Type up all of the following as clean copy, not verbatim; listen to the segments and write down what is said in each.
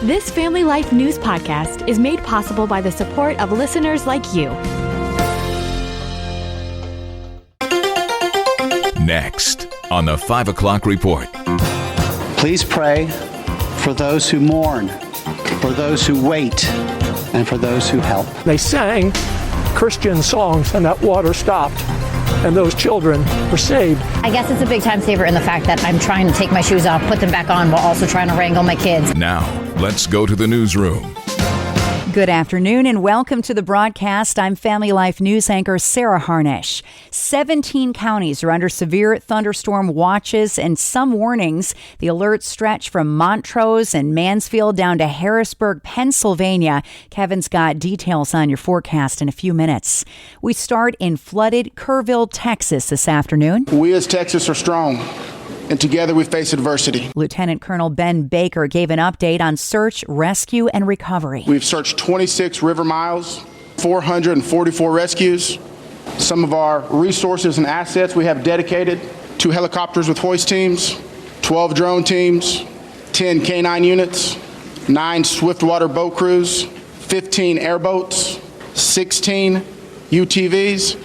This Family Life News podcast is made possible by the support of listeners like you. Next on the 5 o'clock report. Please pray for those who mourn, for those who wait, and for those who help. They sang Christian songs and that water stopped and those children were saved. I guess it's a big time saver in the fact that I'm trying to take my shoes off, put them back on while also trying to wrangle my kids. Now, let's go to the newsroom. Good afternoon and welcome to the broadcast. I'm Family Life News anchor Sarah Harnish. 17 counties are under severe thunderstorm watches and some warnings. The alerts stretch from Montrose and Mansfield down to Harrisburg, Pennsylvania. Kevin's got details on your forecast in a few minutes. We start in flooded Kerrville, Texas this afternoon. We as Texas are strong, and together we face adversity. Lieutenant Colonel Ben Baker gave an update on search, rescue, and recovery. We've searched 26 river miles, 444 rescues. Some of our resources and assets we have dedicated: 2 helicopters with hoist teams, 12 drone teams, 10 K9 units, 9 swiftwater boat crews, 15 airboats, 16 UTVs,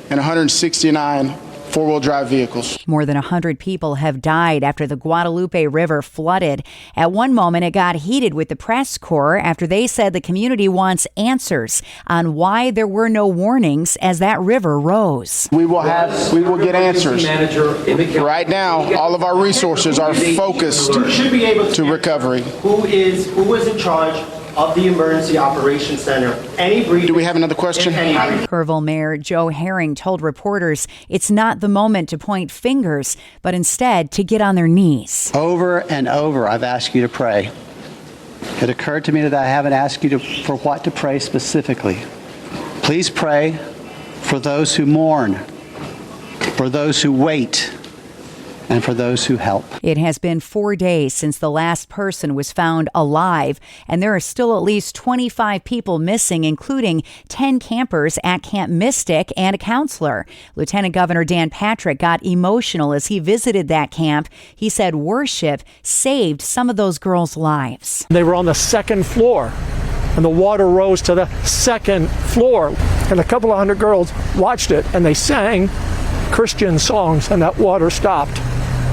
and 169 four-wheel drive vehicles. More than 100 people have died after the Guadalupe River flooded. At one moment, it got heated with the press corps after they said the community wants answers on why there were no warnings as that river rose. We will get answers. Right now, all of our resources are focused to recovery. Who was in charge of the Emergency Operations Center? Do we have another question? Kerrville Mayor Joe Herring told reporters it's not the moment to point fingers, but instead to get on their knees. Over and over, I've asked you to pray. It occurred to me that I haven't asked you for what to pray specifically. Please pray for those who mourn, for those who wait, and for those who help. It has been 4 days since the last person was found alive, and there are still at least 25 people missing, including 10 campers at Camp Mystic and a counselor. Lieutenant Governor Dan Patrick got emotional as he visited that camp. He said worship saved some of those girls' lives. They were on the second floor, and the water rose to the second floor. And a couple of hundred girls watched it, and they sang Christian songs, and that water stopped.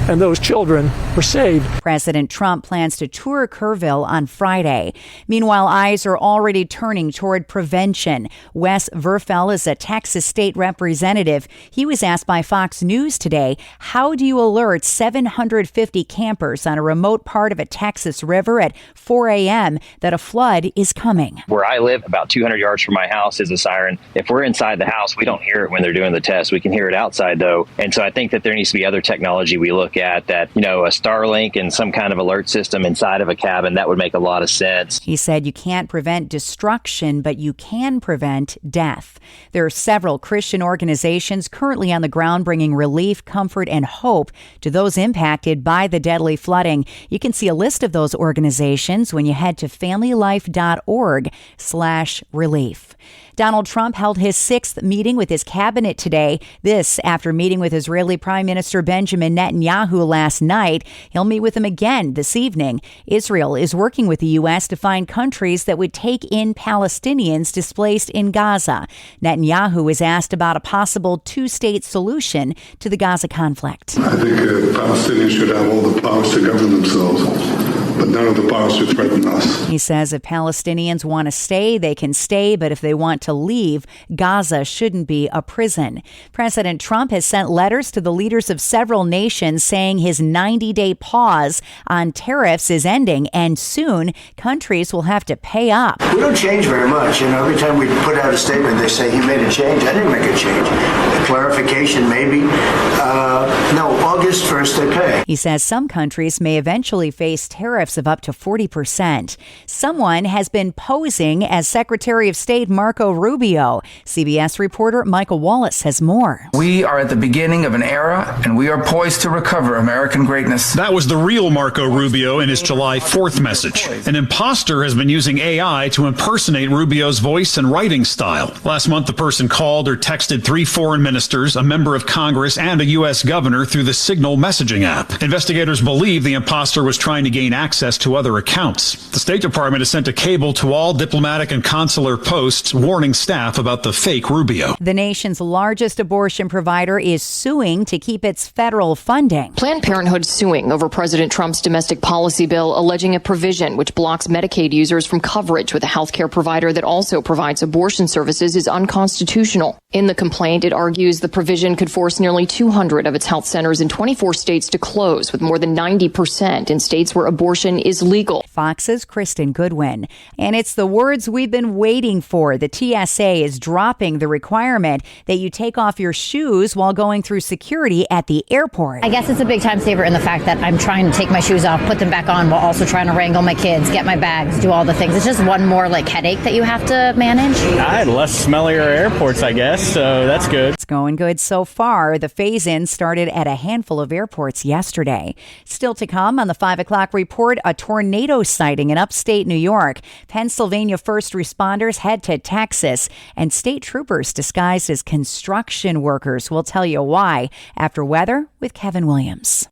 And those children were saved. President Trump plans to tour Kerrville on Friday. Meanwhile, eyes are already turning toward prevention. Wes Verfel is a Texas state representative. He was asked by Fox News today, how do you alert 750 campers on a remote part of a Texas river at 4 a.m. that a flood is coming? Where I live, about 200 yards from my house, is a siren. If we're inside the house, we don't hear it when they're doing the test. We can hear it outside, though. And so I think that there needs to be other technology we look at that, a Starlink and some kind of alert system inside of a cabin, that would make a lot of sense. He said you can't prevent destruction, but you can prevent death. There are several Christian organizations currently on the ground bringing relief, comfort, and hope to those impacted by the deadly flooding. You can see a list of those organizations when you head to familylife.org/relief. Donald Trump held his 6th meeting with his cabinet today. This after meeting with Israeli Prime Minister Benjamin Netanyahu last night. He'll meet with him again this evening. Israel is working with the U.S. to find countries that would take in Palestinians displaced in Gaza. Netanyahu is asked about a possible 2-state solution to the Gaza conflict. I think Palestinians should have all the powers to govern themselves, but none of the powers to threaten us. He says if Palestinians want to stay, they can stay, but if they want to leave, Gaza shouldn't be a prison. President Trump has sent letters to the leaders of several nations saying his 90-day pause on tariffs is ending, and soon countries will have to pay up. We don't change very much. Every time we put out a statement, they say, he made a change. I didn't make a change. A clarification, maybe. No, August 1st they pay. He says some countries may eventually face tariffs of up to 40%. Someone has been posing as Secretary of State Marco Rubio. CBS reporter Michael Wallace has more. We are at the beginning of an era, and we are poised to recover American greatness. That was the real Marco Rubio in his July 4th message. An imposter has been using AI to impersonate Rubio's voice and writing style. Last month, the person called or texted 3 foreign ministers, a member of Congress, and a U.S. governor through the Signal messaging app. Investigators believe the imposter was trying to gain access access to other accounts. The State Department has sent a cable to all diplomatic and consular posts warning staff about the fake Rubio. The nation's largest abortion provider is suing to keep its federal funding. Planned Parenthood suing over President Trump's domestic policy bill, alleging a provision which blocks Medicaid users from coverage with a healthcare provider that also provides abortion services is unconstitutional. In the complaint, it argues the provision could force nearly 200 of its health centers in 24 states to close, with more than 90% in states where abortion is legal. Fox's Kristen Goodwin. And it's the words we've been waiting for. The TSA is dropping the requirement that you take off your shoes while going through security at the airport. I guess it's a big time saver in the fact that I'm trying to take my shoes off, put them back on, while also trying to wrangle my kids, get my bags, do all the things. It's just one more headache that you have to manage. I had less smellier airports, I guess, so that's good. It's going good so far. The phase-in started at a handful of airports yesterday. Still to come on the 5 o'clock report, a tornado sighting in upstate New York. Pennsylvania first responders head to Texas, and state troopers disguised as construction workers. We'll tell you why after weather with Kevin Williams.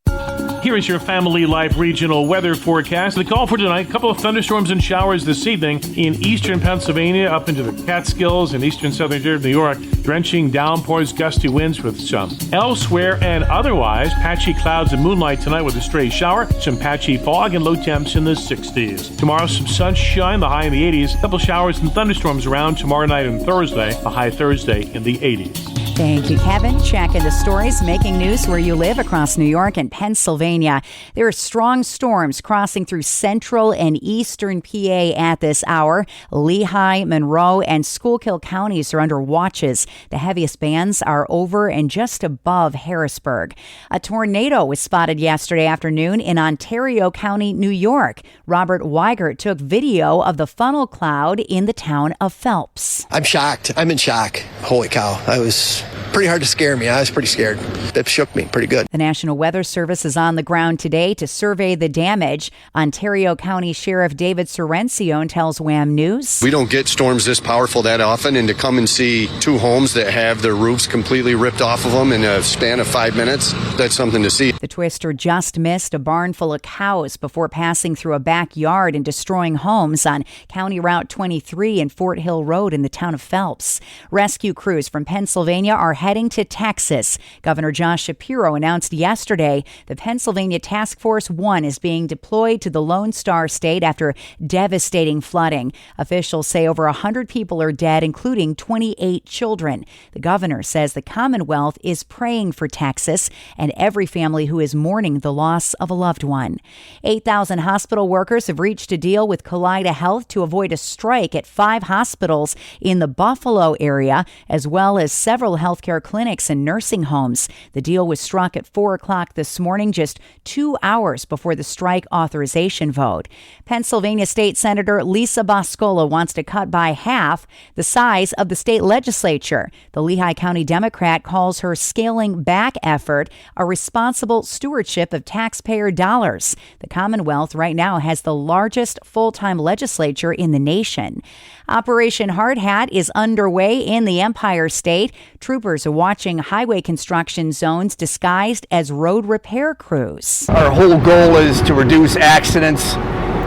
Here is your Family Life regional weather forecast. The call for tonight, a couple of thunderstorms and showers this evening in eastern Pennsylvania up into the Catskills and eastern southern tier of New York. Drenching downpours, gusty winds with some elsewhere and otherwise. Patchy clouds and moonlight tonight with a stray shower. Some patchy fog and low temps in the 60s. Tomorrow, some sunshine, the high in the 80s. A couple showers and thunderstorms around tomorrow night and Thursday. The high Thursday in the 80s. Thank you, Kevin. Checking the stories making news where you live across New York and Pennsylvania. There are strong storms crossing through central and eastern PA at this hour. Lehigh, Monroe, and Schuylkill counties are under watches. The heaviest bands are over and just above Harrisburg. A tornado was spotted yesterday afternoon in Ontario County, New York. Robert Weigert took video of the funnel cloud in the town of Phelps. I'm shocked. I'm in shock. Holy cow. I was pretty hard to scare me. I was pretty scared. That shook me pretty good. The National Weather Service is on the ground today to survey the damage. Ontario County Sheriff David Sorencione tells Wham News. We don't get storms this powerful that often, and to come and see two homes that have their roofs completely ripped off of them in a span of 5 minutes, that's something to see. The twister just missed a barn full of cows before passing through a backyard and destroying homes on County Route 23 and Fort Hill Road in the town of Phelps. Rescue crews from Pennsylvania are heading to Texas. Governor Josh Shapiro announced yesterday the Pennsylvania Task Force 1 is being deployed to the Lone Star State after devastating flooding. Officials say over 100 people are dead, including 28 children. The governor says the Commonwealth is praying for Texas and every family who is mourning the loss of a loved one. 8,000 hospital workers have reached a deal with Kaleida Health to avoid a strike at 5 hospitals in the Buffalo area, as well as several healthcare clinics and nursing homes. The deal was struck at 4 o'clock this morning, just 2 hours before the strike authorization vote. Pennsylvania State Senator Lisa Boscola wants to cut by half the size of the state legislature. The Lehigh County Democrat calls her scaling back effort a responsible stewardship of taxpayer dollars. The Commonwealth right now has the largest full-time legislature in the nation. Operation Hard Hat is underway in the Empire State. Troopers are watching highway construction zones disguised as road repair crews. Our whole goal is to reduce accidents,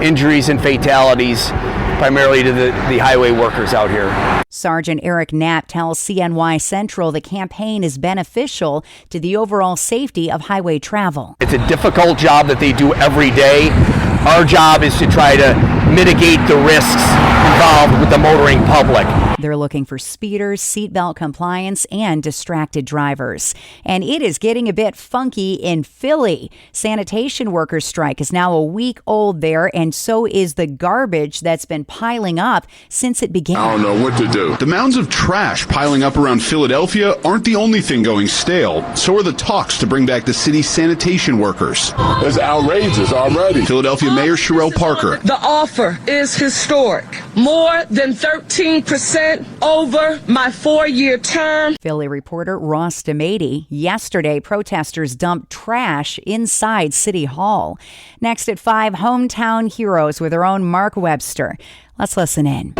injuries, and fatalities, primarily to the highway workers out here. Sergeant Eric Knapp tells CNY Central the campaign is beneficial to the overall safety of highway travel. It's a difficult job that they do every day. Our job is to try to mitigate the risks involved with the motoring public. They're looking for speeders, seatbelt compliance, and distracted drivers. And it is getting a bit funky in Philly. Sanitation workers' strike is now a week old there, and so is the garbage that's been piling up since it began. I don't know what to do. The mounds of trash piling up around Philadelphia aren't the only thing going stale. So are the talks to bring back the city's sanitation workers. It's outrageous already. Philadelphia Mayor Sherelle Parker. The offer is historic. More than 13% over my 4-year term. Philly reporter Ross DeMady. Yesterday, protesters dumped trash inside City Hall. Next at 5, hometown heroes with their own Mark Webster. Let's listen in.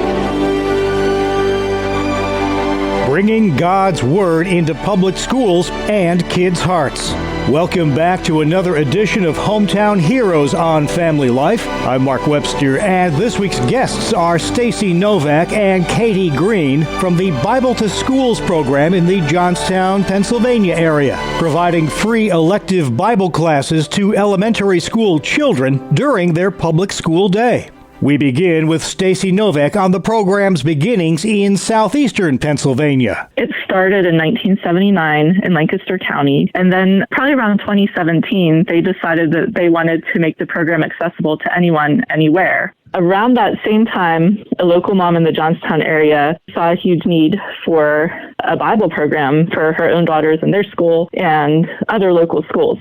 Bringing God's Word into public schools and kids' hearts. Welcome back to another edition of Hometown Heroes on Family Life. I'm Mark Webster, and this week's guests are Stacy Novak and Katie Green from the Bible to Schools program in the Johnstown, Pennsylvania area, providing free elective Bible classes to elementary school children during their public school day. We begin with Stacy Novak on the program's beginnings in southeastern Pennsylvania. It started in 1979 in Lancaster County, and then probably around 2017, they decided that they wanted to make the program accessible to anyone, anywhere. Around that same time, a local mom in the Johnstown area saw a huge need for a Bible program for her own daughters in their school and other local schools.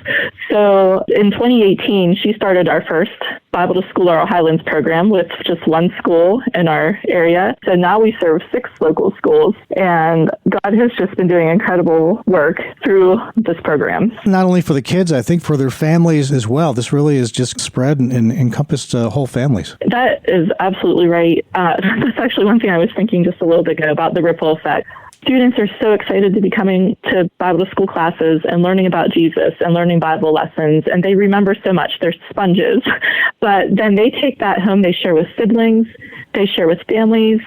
So in 2018, she started our first Bible to School Laurel Highlands program with just one school in our area. So now we serve 6 local schools, and God has just been doing incredible work through this program. Not only for the kids, I think for their families as well. This really is just spread and encompassed whole families. That is absolutely right. That's actually one thing I was thinking just a little bit ago about the ripple effect. Students are so excited to be coming to Bible to School classes and learning about Jesus and learning Bible lessons, and they remember so much. They're sponges. But then they take that home, they share with siblings, they share with families,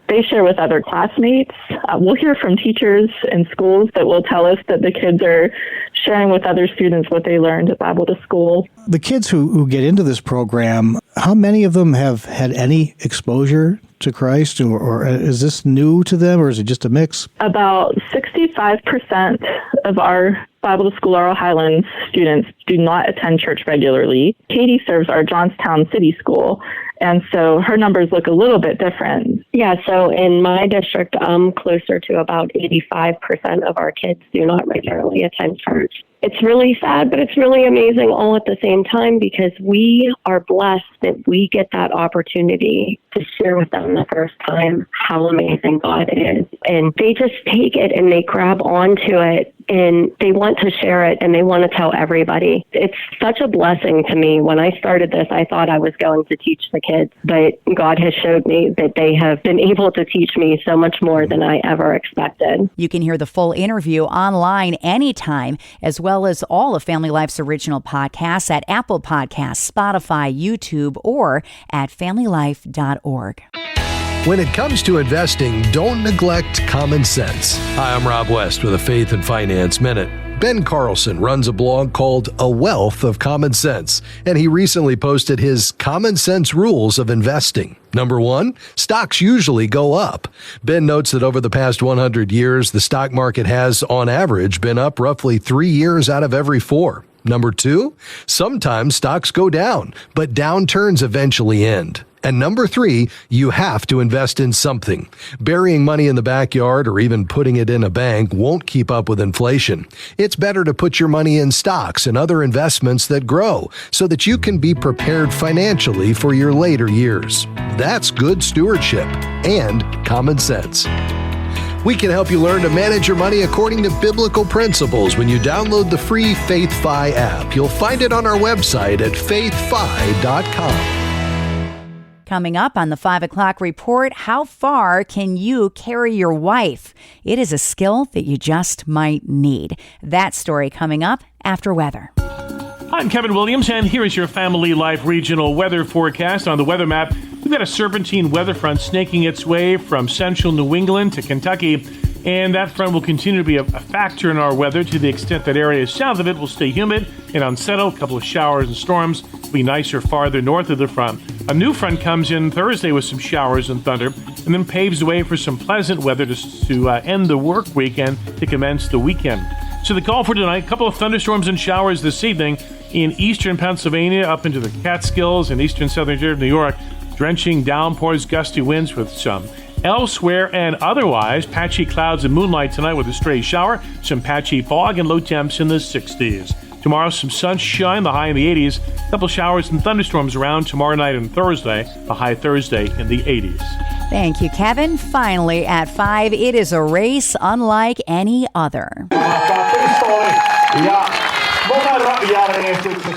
they share with other classmates. We'll hear from teachers in schools that will tell us that the kids are sharing with other students what they learned at Bible to School. The kids who get into this program, how many of them have had any exposure to Christ, or is this new to them, or is it just a mix? About 65% of our Bible to School Laurel Highlands students do not attend church regularly. Katie serves our Johnstown City School, and so her numbers look a little bit different. Yeah, so in my district, closer to about 85% of our kids do not regularly attend church. It's really sad, but it's really amazing all at the same time, because we are blessed that we get that opportunity to share with them the first time how amazing God is. And they just take it and they grab onto it, and they want to share it, and they want to tell everybody. It's such a blessing to me. When I started this, I thought I was going to teach the kids, but God has showed me that they have been able to teach me so much more than I ever expected. You can hear the full interview online anytime, as well as all of Family Life's original podcasts at Apple Podcasts, Spotify, YouTube, or at familylife.org. When it comes to investing, don't neglect common sense. Hi, I'm Rob West with a Faith and Finance Minute. Ben Carlson runs a blog called A Wealth of Common Sense, and he recently posted his common sense rules of investing. Number 1, stocks usually go up. Ben notes that over the past 100 years, the stock market has, on average, been up roughly 3 years out of every 4. Number 2, sometimes stocks go down, but downturns eventually end. And number 3, you have to invest in something. Burying money in the backyard or even putting it in a bank won't keep up with inflation. It's better to put your money in stocks and other investments that grow so that you can be prepared financially for your later years. That's good stewardship and common sense. We can help you learn to manage your money according to biblical principles when you download the free FaithFi app. You'll find it on our website at faithfi.com. Coming up on the 5 o'clock report, how far can you carry your wife? It is a skill that you just might need. That story coming up after weather. I'm Kevin Williams, and here is your Family Life regional weather forecast. On the weather map, we've got a serpentine weather front snaking its way from central New England to Kentucky, and that front will continue to be a factor in our weather to the extent that areas south of it will stay humid and unsettled. A couple of showers and storms will be nicer farther north of the front. A new front comes in Thursday with some showers and thunder, and then paves the way for some pleasant weather to end the work weekend to commence the weekend. So the call for tonight, a couple of thunderstorms and showers this evening in eastern Pennsylvania up into the Catskills and eastern southern tier of New York. Drenching downpours, gusty winds with some. Elsewhere and otherwise, patchy clouds and moonlight tonight with a stray shower, some patchy fog and low temps in the 60s. Tomorrow, some sunshine, the high in the 80s. A couple showers and thunderstorms around tomorrow night and Thursday, the high Thursday in the 80s. Thank you, Kevin. Finally, at 5, it is a race unlike any other. Yeah.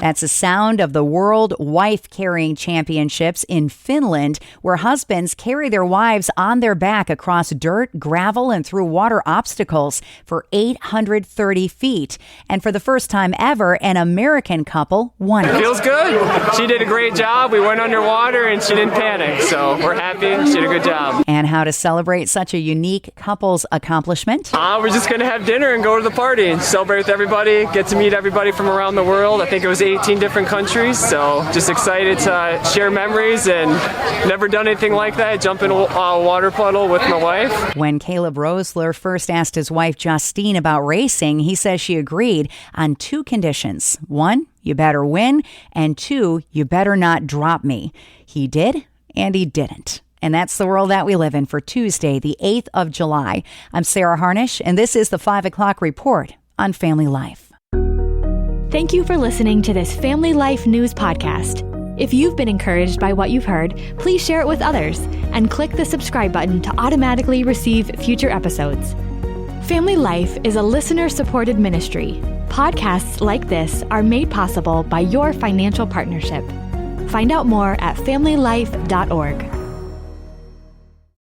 That's the sound of the World Wife Carrying Championships in Finland, where husbands carry their wives on their back across dirt, gravel, and through water obstacles for 830 feet. And for the first time ever, an American couple won it. It feels good. She did a great job. We went underwater and she didn't panic. So we're happy. She did a good job. And how to celebrate such a unique couple's accomplishment? We're just going to have dinner and go to the party and celebrate with everybody, get to meet everybody from around the world. I think it was 18 different countries. So just excited to share memories and never done anything like that. Jump in a water puddle with my wife. When Caleb Rosler first asked his wife Justine about racing, he says she agreed on two conditions. One, you better win, and two, you better not drop me. He did, and he didn't. And that's the world that we live in for Tuesday, the 8th of July. I'm Sarah Harnish, and this is the 5 o'clock report on Family Life. Thank you for listening to this Family Life News podcast. If you've been encouraged by what you've heard, please share it with others and click the subscribe button to automatically receive future episodes. Family Life is a listener-supported ministry. Podcasts like this are made possible by your financial partnership. Find out more at familylife.org.